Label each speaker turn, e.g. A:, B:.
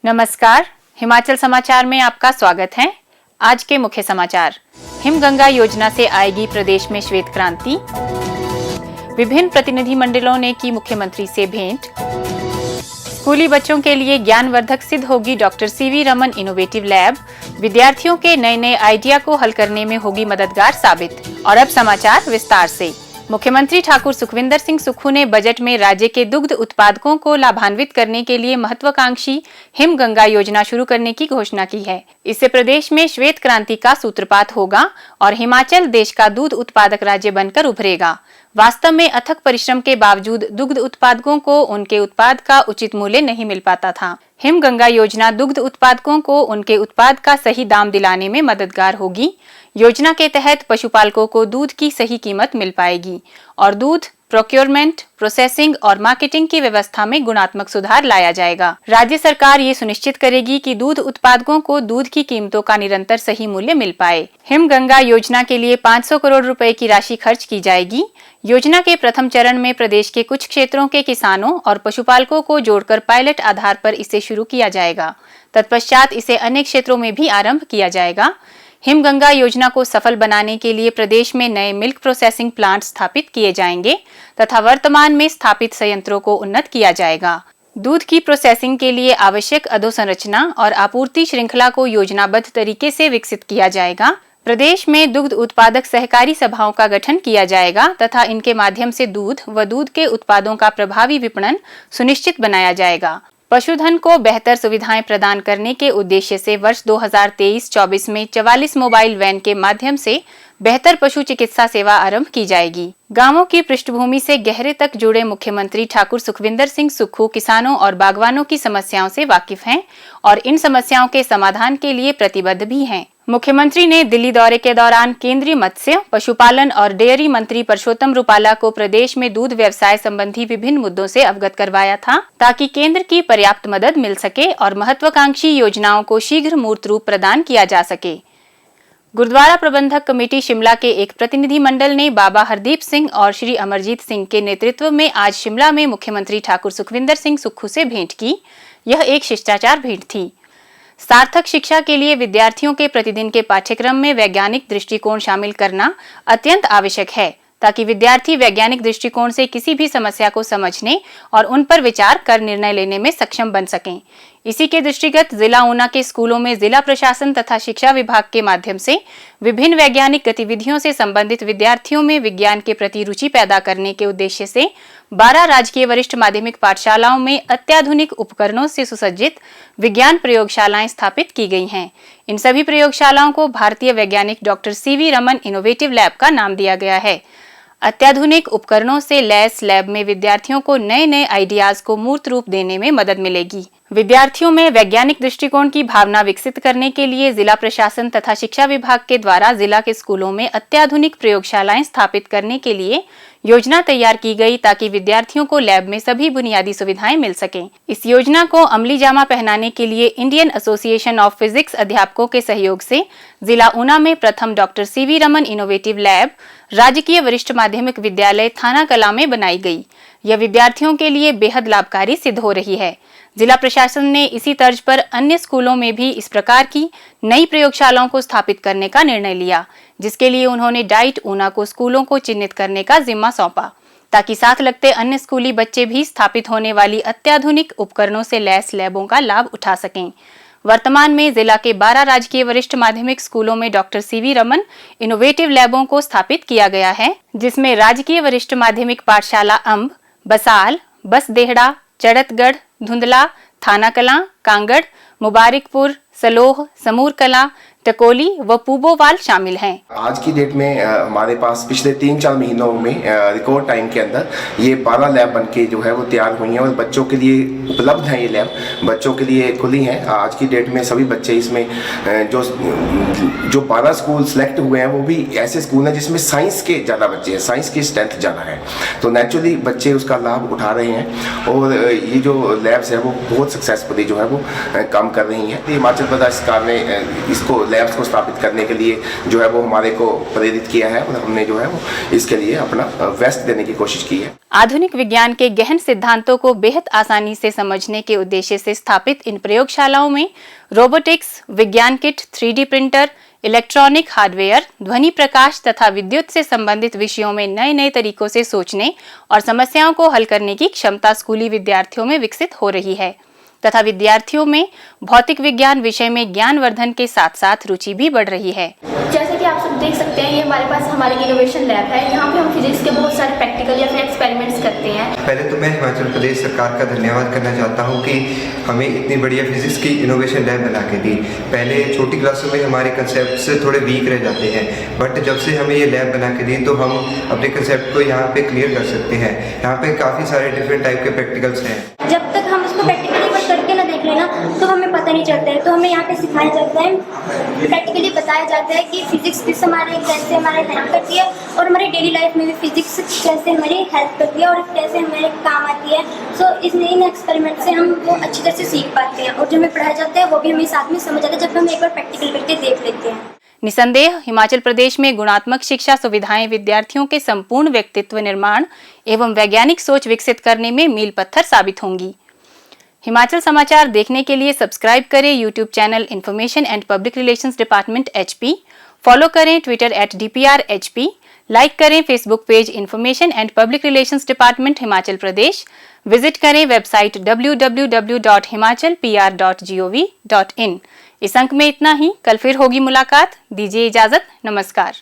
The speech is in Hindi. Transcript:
A: नमस्कार, हिमाचल समाचार में आपका स्वागत है। आज के मुख्य समाचार। हिमगंगा योजना से आएगी प्रदेश में श्वेत क्रांति। विभिन्न प्रतिनिधि मंडलों ने की मुख्यमंत्री से भेंट। स्कूली बच्चों के लिए ज्ञानवर्धक सिद्ध होगी doctor CV Raman innovative lab. विद्यार्थियों के नए नए आइडिया को हल करने में होगी मददगार साबित। और अब समाचार विस्तार से। मुख्यमंत्री ठाकुर सुखविंदर सिंह सुक्खू ने बजट में राज्य के दुग्ध उत्पादकों को लाभान्वित करने के लिए महत्वाकांक्षी हिमगंगा योजना शुरू करने की घोषणा की है। इससे प्रदेश में श्वेत क्रांति का सूत्रपात होगा और हिमाचल देश का दूध उत्पादक राज्य बनकर उभरेगा। वास्तव में अथक परिश्रम के बावजूद दुग्ध उत्पादकों को उनके उत्पाद का उचित मूल्य नहीं मिल पाता था। हिमगंगा योजना दुग्ध उत्पादकों को उनके उत्पाद का सही दाम दिलाने में मददगार होगी। योजना के तहत पशुपालकों को दूध की सही कीमत मिल पाएगी और दूध प्रोक्योरमेंट, प्रोसेसिंग और मार्केटिंग की व्यवस्था में गुणात्मक सुधार लाया जाएगा। राज्य सरकार ये सुनिश्चित करेगी कि दूध उत्पादकों को दूध की कीमतों का निरंतर सही मूल्य मिल पाए। हिमगंगा योजना के लिए 500 करोड़ रुपए की राशि खर्च की जाएगी। योजना के प्रथम चरण में प्रदेश के कुछ क्षेत्रों के किसानों और पशुपालकों को जोड़कर पायलट आधार पर इसे शुरू किया जाएगा। तत्पश्चात इसे अनेक क्षेत्रों में भी आरंभ किया जाएगा। हिमगंगा योजना को सफल बनाने के लिए प्रदेश में नए मिल्क प्रोसेसिंग प्लांट स्थापित किए जाएंगे तथा वर्तमान में स्थापित संयंत्रों को उन्नत किया जाएगा। दूध की प्रोसेसिंग के लिए आवश्यक अधोसंरचना और आपूर्ति श्रृंखला को योजनाबद्ध तरीके से विकसित किया जाएगा। प्रदेश में दुग्ध उत्पादक सहकारी सभाओं का गठन किया जाएगा तथा इनके माध्यम से दूध व दूध के उत्पादों का प्रभावी विपणन सुनिश्चित बनाया जाएगा। पशुधन को बेहतर सुविधाएं प्रदान करने के उद्देश्य से वर्ष 2023-24 में 44 मोबाइल वैन के माध्यम से बेहतर पशु चिकित्सा सेवा आरंभ की जाएगी। गांवों की पृष्ठभूमि से गहरे तक जुड़े मुख्यमंत्री ठाकुर सुखविंदर सिंह सुक्खू किसानों और बागवानों की समस्याओं से वाकिफ हैं और इन समस्याओं के समाधान के लिए प्रतिबद्ध भी हैं। मुख्यमंत्री ने दिल्ली दौरे के दौरान केंद्रीय मत्स्य, पशुपालन और डेयरी मंत्री परषोत्तम रुपाला को प्रदेश में दूध व्यवसाय संबंधी विभिन्न मुद्दों से अवगत करवाया था ताकि केंद्र की पर्याप्त मदद मिल सके और महत्वाकांक्षी योजनाओं को शीघ्र मूर्त रूप प्रदान किया जा सके। गुरुद्वारा प्रबंधक कमेटी शिमला के एक प्रतिनिधि मंडल ने बाबा हरदीप सिंह और श्री अमरजीत सिंह के नेतृत्व में आज शिमला में मुख्यमंत्री ठाकुर सुखविंदर सिंह सुक्खू से भेंट की। यह एक शिष्टाचार भेंट थी। सार्थक शिक्षा के लिए विद्यार्थियों के प्रतिदिन के पाठ्यक्रम में वैज्ञानिक दृष्टिकोण शामिल करना अत्यंत आवश्यक है ताकि विद्यार्थी वैज्ञानिक दृष्टिकोण से किसी भी समस्या को समझने और उन पर विचार कर निर्णय लेने में सक्षम बन सकें। इसी के दृष्टिगत जिला ऊना के स्कूलों में जिला प्रशासन तथा शिक्षा विभाग के माध्यम से विभिन्न वैज्ञानिक गतिविधियों से संबंधित विद्यार्थियों में विज्ञान के प्रति रुचि पैदा करने के उद्देश्य से 12 राजकीय वरिष्ठ माध्यमिक पाठशालाओं में अत्याधुनिक उपकरणों से सुसज्जित विज्ञान प्रयोगशालाएं स्थापित की गई हैं। इन सभी प्रयोगशालाओं को भारतीय वैज्ञानिक doctor CV Raman innovative lab का नाम दिया गया है। अत्याधुनिक उपकरणों से लैस लैब में विद्यार्थियों को नए नए आइडियाज को मूर्त रूप देने में मदद मिलेगी। विद्यार्थियों में वैज्ञानिक दृष्टिकोण की भावना विकसित करने के लिए जिला प्रशासन तथा शिक्षा विभाग के द्वारा जिला के स्कूलों में अत्याधुनिक प्रयोगशालाएं स्थापित करने के लिए योजना तैयार की गई ताकि विद्यार्थियों को लैब में सभी बुनियादी सुविधाएं मिल सकें। इस योजना को अमली जामा पहनाने के लिए इंडियन एसोसिएशन ऑफ फिजिक्स अध्यापकों के सहयोग से जिला ऊना में प्रथम doctor CV Raman innovative lab राजकीय वरिष्ठ माध्यमिक विद्यालय थाना कला में बनाई गई। यह विद्यार्थियों के लिए बेहद लाभकारी सिद्ध हो रही है। जिला प्रशासन ने इसी तर्ज पर अन्य स्कूलों में भी इस प्रकार की नई प्रयोगशालाओं को स्थापित करने का निर्णय लिया, जिसके लिए उन्होंने डाइट ऊना को स्कूलों को चिन्हित करने का जिम्मा सौंपा ताकि साथ लगते अन्य स्कूली बच्चे भी स्थापित होने वाली अत्याधुनिक उपकरणों से लैस लैबों का लाभ उठा सकें। वर्तमान में जिला के 12 राजकीय वरिष्ठ माध्यमिक स्कूलों में डॉक्टर सीवी रमन इनोवेटिव लैबों को स्थापित किया गया है, जिसमें राजकीय वरिष्ठ माध्यमिक पाठशाला अंब, बसाल, बसदेहड़ा, चड़तगढ़, धुंधला, थाना कलां, कांगड़, मुबारिकपुर, सलोह, समूर कलां, टकोली व पूबोवाल शामिल हैं।
B: आज की डेट में हमारे पास पिछले 3-4 महीनों में रिकॉर्ड टाइम के अंदर ये 12 लैब बनके जो है वो तैयार हुई हैं और बच्चों के लिए उपलब्ध हैं। ये लैब बच्चों के लिए खुली हैं। आज की डेट में सभी बच्चे इसमें जो 12 स्कूल सेलेक्ट हुए हैं वो भी ऐसे स्कूल हैं जिसमें साइंस के ज़्यादा बच्चे हैं, साइंस की स्ट्रेंथ ज़्यादा है, तो नेचुरली बच्चे उसका लाभ उठा रहे हैं और ये जो लैब्स है वो बहुत सक्सेसफुली जो है वो काम कर रही हैं। हिमाचल प्रदेश सरकार ने इसको लैब्स को स्थापित करने के लिए जो है वो हमारे को प्रेरित किया है और हमने जो है वो इसके लिए अपना बेस्ट देने की कोशिश की है।
A: आधुनिक विज्ञान के गहन सिद्धांतों को बेहद आसानी से समझने के उद्देश्य से स्थापित इन प्रयोगशालाओं में रोबोटिक्स, विज्ञान kit, 3D printer, electronic hardware, ध्वनि प्रकाश तथा विद्युत से संबंधित विषयों में नए नए तरीकों से सोचने और समस्याओं को हल करने की क्षमता स्कूली विद्यार्थियों में विकसित हो रही है तथा विद्यार्थियों में भौतिक विज्ञान विषय में ज्ञानवर्धन के साथ साथ रुचि भी बढ़ रही है।
C: जैसे कि आप सब देख सकते हैं, ये हमारे पास हमारी इनोवेशन लैब है। यहाँ पे हम फिजिक्स के बहुत सारे प्रैक्टिकल या फिर एक्सपेरिमेंट्स करते हैं।
D: पहले तो मैं हिमाचल प्रदेश सरकार का धन्यवाद करना चाहता हूँ कि हमें इतनी बढ़िया फिजिक्स की इनोवेशन लैब बना के दी। पहले छोटी क्लासों में हमारे कंसेप्ट से थोड़े वीक रह जाते हैं, बट जब से हमें ये लैब बना के दी तो हम अपने कंसेप्ट को यहाँ पे क्लियर कर सकते हैं। यहाँ पे काफ़ी सारे डिफरेंट टाइप के प्रैक्टिकल्स हैं।
E: जब तक हम इसको प्रैक्टिकली करके ना देख लेना तो हमें पता नहीं चलता है। तो हमें यहाँ पे सिखाया जाता है, प्रैक्टिकली बताया जाता है कि फिजिक्स किस हमारे कैसे हमारे हेल्प करती है और हमारी डेली लाइफ में भी फिजिक्स कैसे हमारी हेल्प करती है और कैसे हमारे काम आती है। सो इस इन एक्सपेरिमेंट से हम वो अच्छी तरह से सीख पाते हैं और जो हमें पढ़ाया जाता है वो भी हमें साथ में समझ आता है जब हम एक बार प्रैक्टिकल करके देख लेते हैं।
A: निसंदेह हिमाचल प्रदेश में गुणात्मक शिक्षा सुविधाएं विद्यार्थियों के संपूर्ण व्यक्तित्व निर्माण एवं वैज्ञानिक सोच विकसित करने में मील पत्थर साबित होंगी। हिमाचल समाचार देखने के लिए सब्सक्राइब करें YouTube channel information and public relations department HP, follow करें ट्विटर @DPR HP, लाइक करें Facebook page information and public relations department Himachal Pradesh, visit करें वेबसाइट www.himachalpr.gov.in। इस अंक में इतना ही, कल फिर होगी मुलाकात। दीजिए इजाजत, नमस्कार।